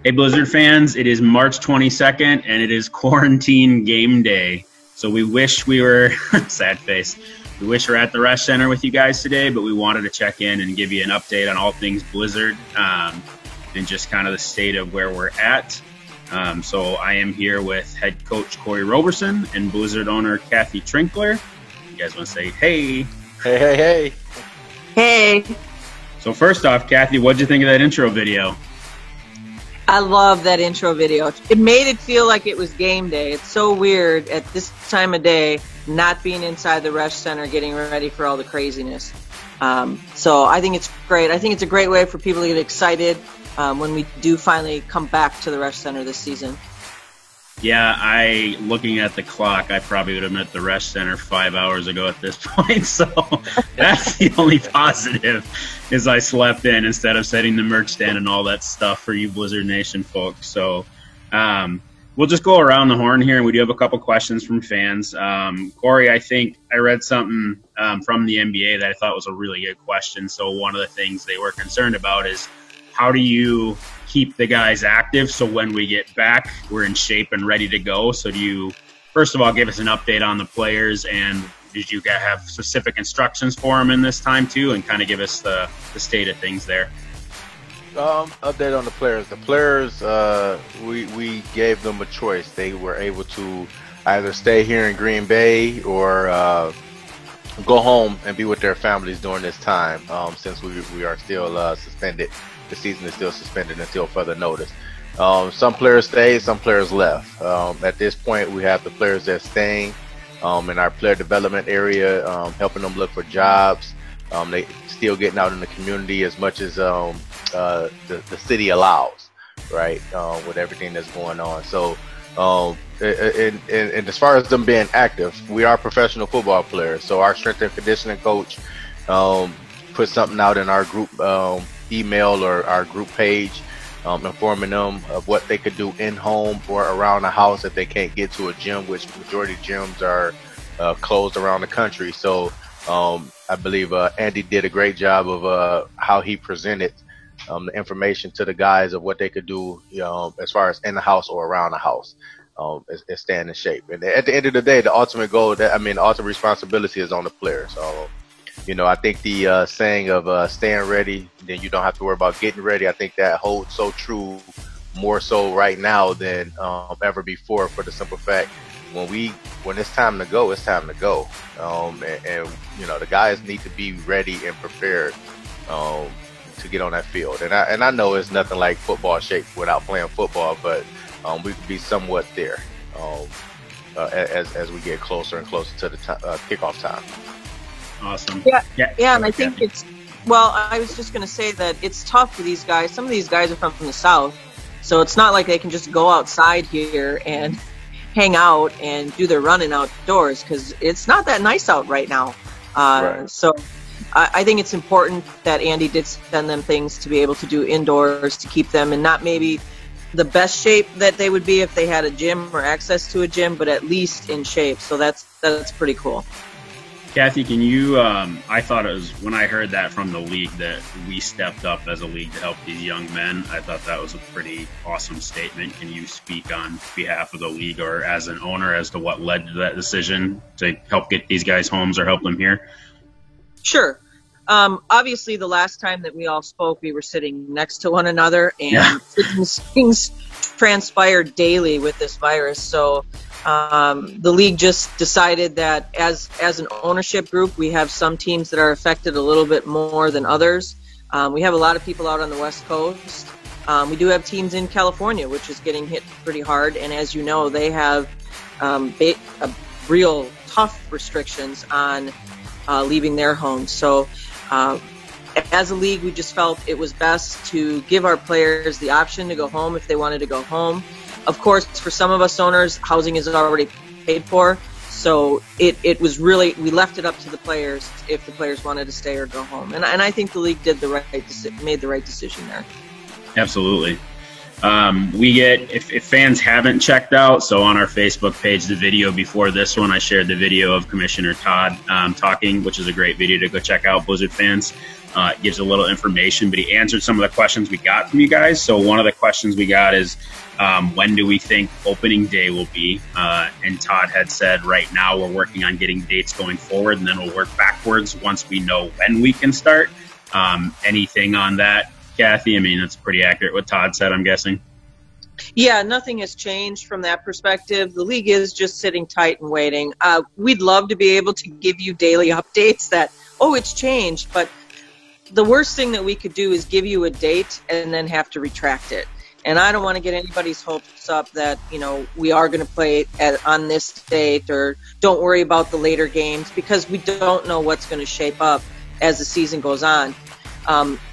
Hey Blizzard fans, it is March 22nd and it is quarantine game day. So we wish we were, sad face, we wish we were at the Rush Center with you guys today, but we wanted to check in and give you an update on all things Blizzard and just kind of the state of where we're at. So I am here with head coach Corey Roberson and Blizzard owner Kathy Treankler. You guys want to say hey? Hey, hey, hey. Hey. So first off, Kathy, what'd you think of that intro video? I love that intro video. It made it feel like it was game day. It's so weird at this time of day not being inside the Rush Center getting ready for all the craziness. So I think it's great. I think it's a great way for people to get excited when we do finally come back to the Rush Center this season. Yeah, looking at the clock, I probably would have been at the Rush Center 5 hours ago at this point. So that's the only positive is I slept in instead of setting the merch stand and all that stuff for you Blizzard Nation folks. So we'll just go around the horn here, and we do have a couple questions from fans. Corey, I think I read something from the NBA that I thought was a really good question. So one of the things they were concerned about is how do you keep the guys active so when we get back, we're in shape and ready to go? So do you, first of all, give us an update on the players, and did you have specific instructions for them in this time too, and kind of give us the state of things there? Update on the players. The players, we gave them a choice. They were able to either stay here in Green Bay or go home and be with their families during this time, since we are still suspended. The season is still suspended until further notice. Some players stayed, some players left. At this point, we have the players that are staying in our player development area, helping them look for jobs. They still getting out in the community as much as the city allows, right, with everything that's going on. So, and as far as them being active, we are professional football players. So our strength and conditioning coach put something out in our group email or our group page, informing them of what they could do in home or around the house if they can't get to a gym, which majority of gyms are closed around the country. So I believe Andy did a great job of how he presented the information to the guys of what they could do, as far as in the house or around the house, is staying in shape. And at the end of the day, the ultimate goal, the ultimate responsibility is on the players. So, I think the saying of staying ready, then you don't have to worry about getting ready, I think that holds so true, more so right now than ever before, for the simple fact, when it's time to go, it's time to go. And the guys need to be ready and prepared to get on that field. And I know it's nothing like football shape without playing football, but we could be somewhat there as we get closer and closer to the kickoff time. Awesome. Yeah, and I think I was just going to say that it's tough for these guys. Some of these guys are from the South, so it's not like they can just go outside here and hang out and do their running outdoors, because it's not that nice out right now. Right. So I think it's important that Andy did send them things to be able to do indoors to keep them in not maybe the best shape that they would be if they had a gym or access to a gym, but at least in shape. So that's pretty cool. Kathy, can you, I thought it was, when I heard that from the league that we stepped up as a league to help these young men, I thought that was a pretty awesome statement. Can you speak on behalf of the league or as an owner as to what led to that decision to help get these guys homes or help them here? Sure. Obviously, the last time that we all spoke, we were sitting next to one another, and things transpired daily with this virus. So the league just decided that as an ownership group, we have some teams that are affected a little bit more than others. We have a lot of people out on the West Coast. We do have teams in California, which is getting hit pretty hard. And as you know, they have real tough restrictions on leaving their homes. So as a league, we just felt it was best to give our players the option to go home if they wanted to go home. Of course, for some of us owners, housing is already paid for. So it was really, we left it up to the players if the players wanted to stay or go home. And I think the league made the right decision there. Absolutely. We get, if fans haven't checked out, so on our Facebook page, the video before this one, I shared the video of Commissioner Todd talking, which is a great video to go check out, Blizzard fans. It gives a little information, but he answered some of the questions we got from you guys. So one of the questions we got is, when do we think opening day will be? And Todd had said right now we're working on getting dates going forward, and then we'll work backwards once we know when we can start. Anything on that, Kathy? I mean, that's pretty accurate what Todd said, I'm guessing. Yeah, nothing has changed from that perspective. The league is just sitting tight and waiting. We'd love to be able to give you daily updates that, oh, it's changed. But the worst thing that we could do is give you a date and then have to retract it. And I don't want to get anybody's hopes up that, you know, we are going to play on this date, or don't worry about the later games, because we don't know what's going to shape up as the season goes on.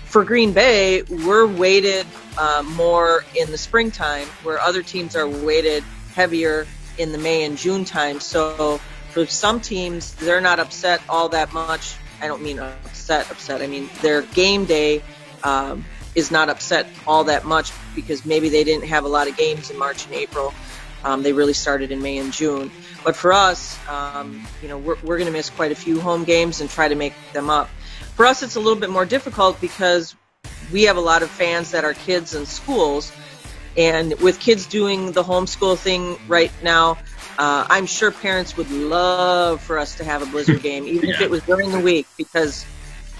For Green Bay, we're weighted more in the springtime, where other teams are weighted heavier in the May and June time. So for some teams, they're not upset all that much. I don't mean upset. I mean their game day is not upset all that much, because maybe they didn't have a lot of games in March and April. They really started in May and June. But for us, you know, we're going to miss quite a few home games and try to make them up. For us, it's a little bit more difficult because we have a lot of fans that are kids in schools, and with kids doing the homeschool thing right now, I'm sure parents would love for us to have a Blizzard game, even if it was during the week, because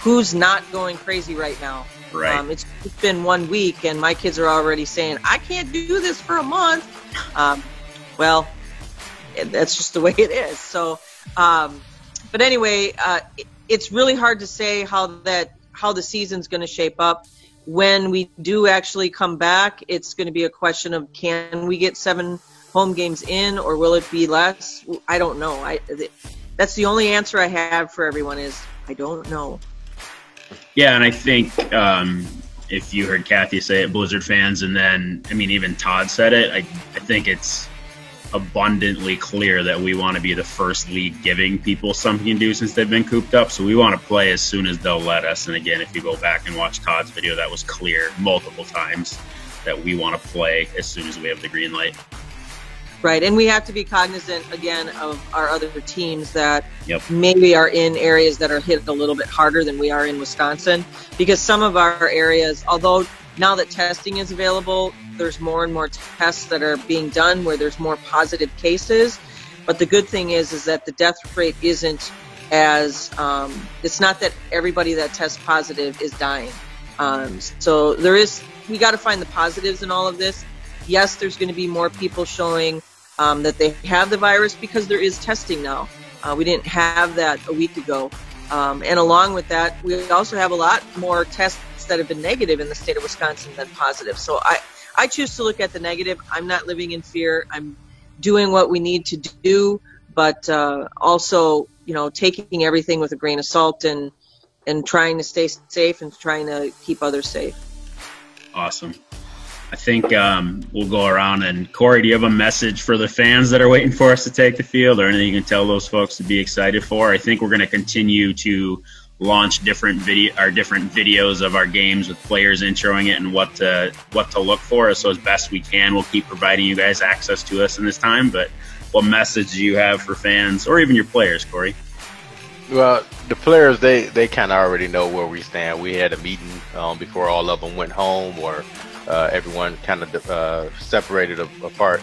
who's not going crazy right now? Right. It's been 1 week, and my kids are already saying, I can't do this for a month. Well, that's just the way it is. So, but anyway, it's really hard to say how the season's going to shape up. When we do actually come back, it's going to be a question of, can we get 7 home games in, or will it be less? I don't know. That's the only answer I have for everyone is, I don't know. Yeah, and I think if you heard Kathy say it, Blizzard fans, and then, I mean, even Todd said it, I think it's abundantly clear that we want to be the first league giving people something to do since they've been cooped up. So we want to play as soon as they'll let us. And again, if you go back and watch Todd's video, that was clear multiple times that we want to play as soon as we have the green light. Right, and we have to be cognizant, again, of our other teams that maybe are in areas that are hit a little bit harder than we are in Wisconsin, because some of our areas, although now that testing is available, there's more and more tests that are being done where there's more positive cases. But the good thing is that the death rate isn't as, it's not that everybody that tests positive is dying. So we got to find the positives in all of this. Yes, there's going to be more people showing that they have the virus because there is testing now. We didn't have that a week ago. And along with that, we also have a lot more tests that have been negative in the state of Wisconsin than positive. So I choose to look at the negative. I'm not living in fear. I'm doing what we need to do, but also, you know, taking everything with a grain of salt and trying to stay safe and trying to keep others safe. Awesome. I think we'll go around, and Corey, do you have a message for the fans that are waiting for us to take the field, or anything you can tell those folks to be excited for? I think we're going to continue to launch different videos of our games with players introing it and what to look for. So as best we can, we'll keep providing you guys access to us in this time. But what message do you have for fans, or even your players, Corey? Well, the players, they kind of already know where we stand. We had a meeting before all of them went home, or everyone kind of separated apart.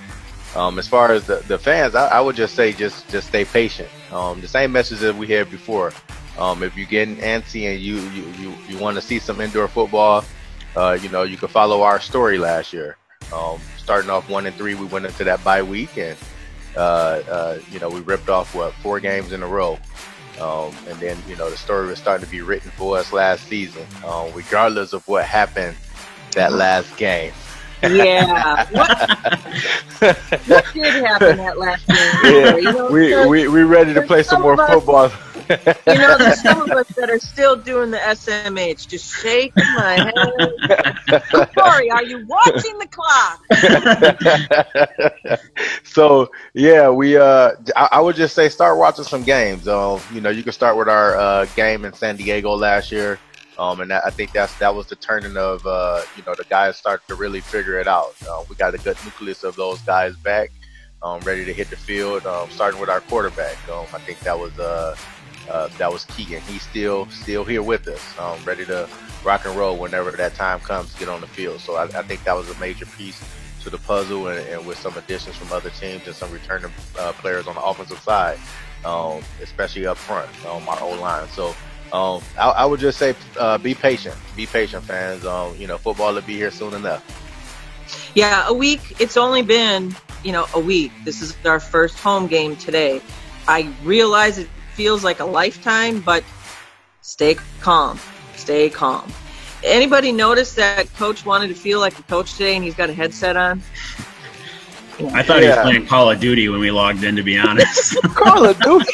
As far as the fans, I would just say just stay patient. The same message that we had before. If you're getting antsy and you want to see some indoor football, you can follow our story last year. Starting off 1-3, we went into that bye week, and we ripped off 4 games in a row. And then the story was starting to be written for us last season, regardless of what happened that last game. Yeah. What did happen that last game? Yeah, we ready to play some more football. There's some of us that are still doing the SMH, just shaking my head. Corey, are you watching the clock? So yeah, I would just say start watching some games. You can start with our game in San Diego last year. And I think that was the turning of the guys started to really figure it out. We got a good nucleus of those guys back, ready to hit the field. Starting with our quarterback, I think that was Keegan. He's still here with us, ready to rock and roll whenever that time comes to get on the field. So I think that was a major piece to the puzzle, and with some additions from other teams and some returning players on the offensive side, especially up front, our O-line. So. I would just say be patient, fans. Football will be here soon enough. Yeah, a week. It's only been a week. This is our first home game today. I realize it feels like a lifetime, but stay calm. Anybody notice that coach wanted to feel like a coach today, and he's got a headset on? I thought he was playing Call of Duty when we logged in, to be honest. Call of Duty?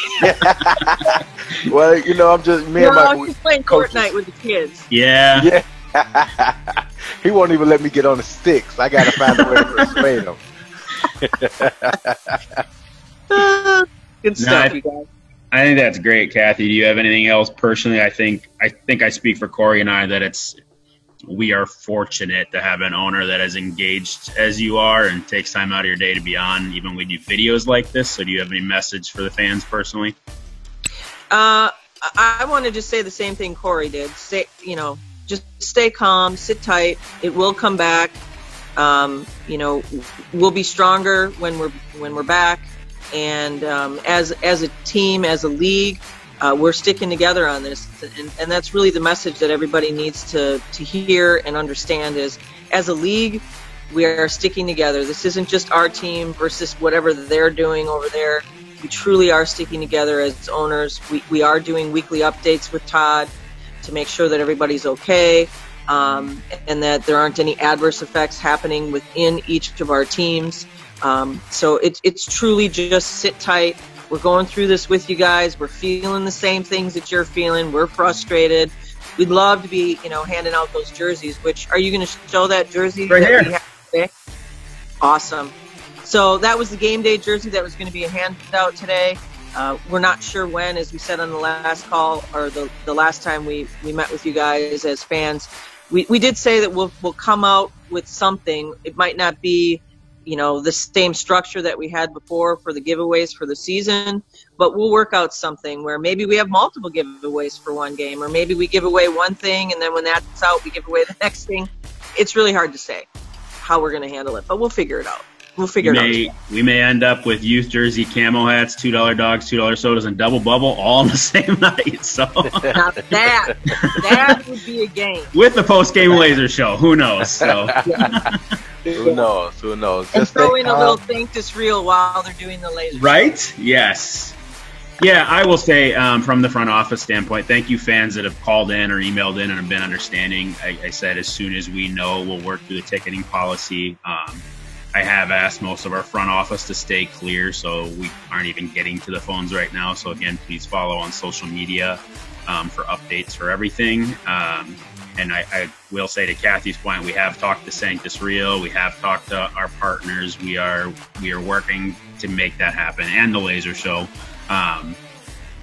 Well, I'm just he's playing Fortnite with the kids. Yeah. He won't even let me get on the sticks. I got to find a way to persuade him. Good stuff, you guys. I think that's great, Kathy. Do you have anything else personally? I think I speak for Corey and I that we are fortunate to have an owner that as engaged as you are and takes time out of your day to be on, even when you do videos like this. So do you have any message for the fans personally? I want to just say the same thing Corey did. Just stay calm, sit tight. It will come back. We'll be stronger when we're back. And as a team, as a league, we're sticking together on this, and that's really the message that everybody needs to hear and understand is, as a league, we are sticking together. This isn't just our team versus whatever they're doing over there. We truly are sticking together as owners. We are doing weekly updates with Todd to make sure that everybody's okay, and that there aren't any adverse effects happening within each of our teams. So it's truly just sit tight. We're going through this with you guys. We're feeling the same things that you're feeling. We're frustrated. We'd love to be, handing out those jerseys. Which, are you going to show that jersey? Right here. We have today? Awesome. So that was the game day jersey that was going to be a handout today. We're not sure when, as we said on the last call, or the last time we met with you guys as fans. We did say that we'll come out with something. It might not be the same structure that we had before for the giveaways for the season, but we'll work out something where maybe we have multiple giveaways for one game, or maybe we give away one thing and then when that's out, we give away the next thing. It's really hard to say how we're going to handle it, but we'll figure it out. We may end up with youth jersey, camo hats, $2 dogs, $2 sodas, and double bubble all on the same night. So now that would be a game with the post-game laser show. Who knows? So. Yeah. Who knows? And throw in a little thank us reel while they're doing the laser. Right? Yes. Yeah, I will say from the front office standpoint, thank you fans that have called in or emailed in and have been understanding. I said as soon as we know, we'll work through the ticketing policy. I have asked most of our front office to stay clear, so we aren't even getting to the phones right now. So again, please follow on social media for updates for everything. And I will say, to Kathy's point, we have talked to Sanctus Real. We have talked to our partners. We are working to make that happen, and the laser show.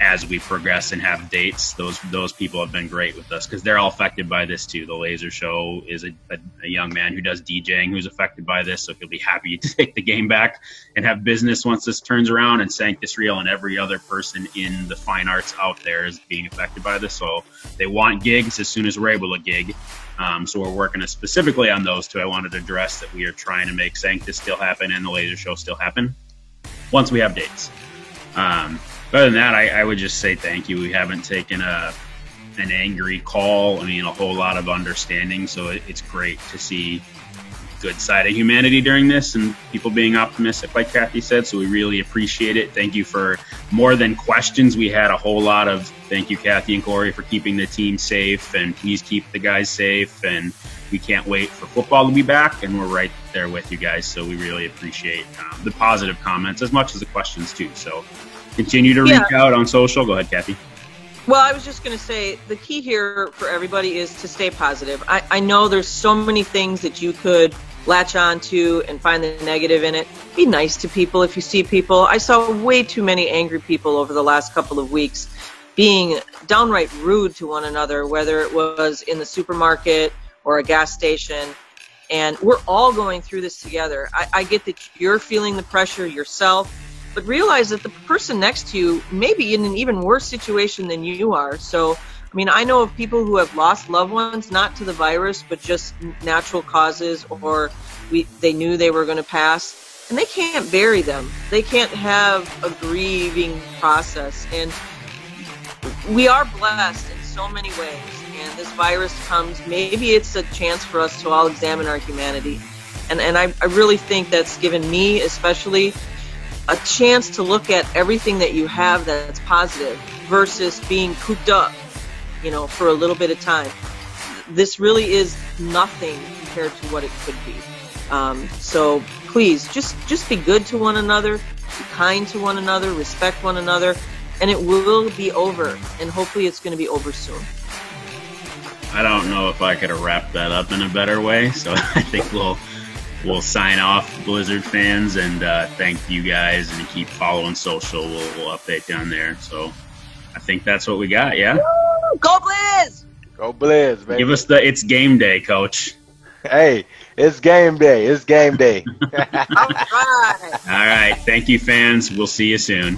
as we progress and have dates, those people have been great with us because they're all affected by this too. The Laser Show is a young man who does DJing who's affected by this, so he'll be happy to take the game back and have business once this turns around. And Sanctus Real and every other person in the fine arts out there is being affected by this, so they want gigs as soon as we're able to gig. So we're working specifically on those two. I wanted to address that we are trying to make Sanctus still happen and the Laser Show still happen once we have dates. Other than that, I would just say thank you. We haven't taken an angry call. I mean, a whole lot of understanding. So it's great to see good side of humanity during this and people being optimistic, like Kathy said. So we really appreciate it. Thank you for more than questions. We had a whole lot of thank you, Kathy and Corey, for keeping the team safe, and please keep the guys safe. And we can't wait for football to be back, and we're right there with you guys. So we really appreciate the positive comments as much as the questions too. So continue to reach out on social. Go ahead, Kathy. Well, I was just going to say the key here for everybody is to stay positive. I know there's so many things that you could latch on to and find the negative in it. Be nice to people if you see people. I saw way too many angry people over the last couple of weeks being downright rude to one another, whether it was in the supermarket or a gas station. And we're all going through this together. I get that you're feeling the pressure yourself, but realize that the person next to you may be in an even worse situation than you are. So, I mean, I know of people who have lost loved ones, not to the virus, but just natural causes, or they knew they were going to pass, and they can't bury them. They can't have a grieving process. And we are blessed in so many ways. And this virus comes, maybe it's a chance for us to all examine our humanity. And I really think that's given me, especially, a chance to look at everything that you have that's positive versus being cooped up, for a little bit of time. This really is nothing compared to what it could be. So please, just be good to one another, be kind to one another, respect one another, and it will be over. And hopefully it's going to be over soon. I don't know if I could have wrapped that up in a better way, so I think we'll sign off, Blizzard fans, and thank you guys, and keep following social. We'll update down there. So I think that's what we got, yeah? Woo! Go Blizz! Go Blizz, baby. Give us it's game day, Coach. Hey, it's game day. It's game day. All right. All right. Thank you, fans. We'll see you soon.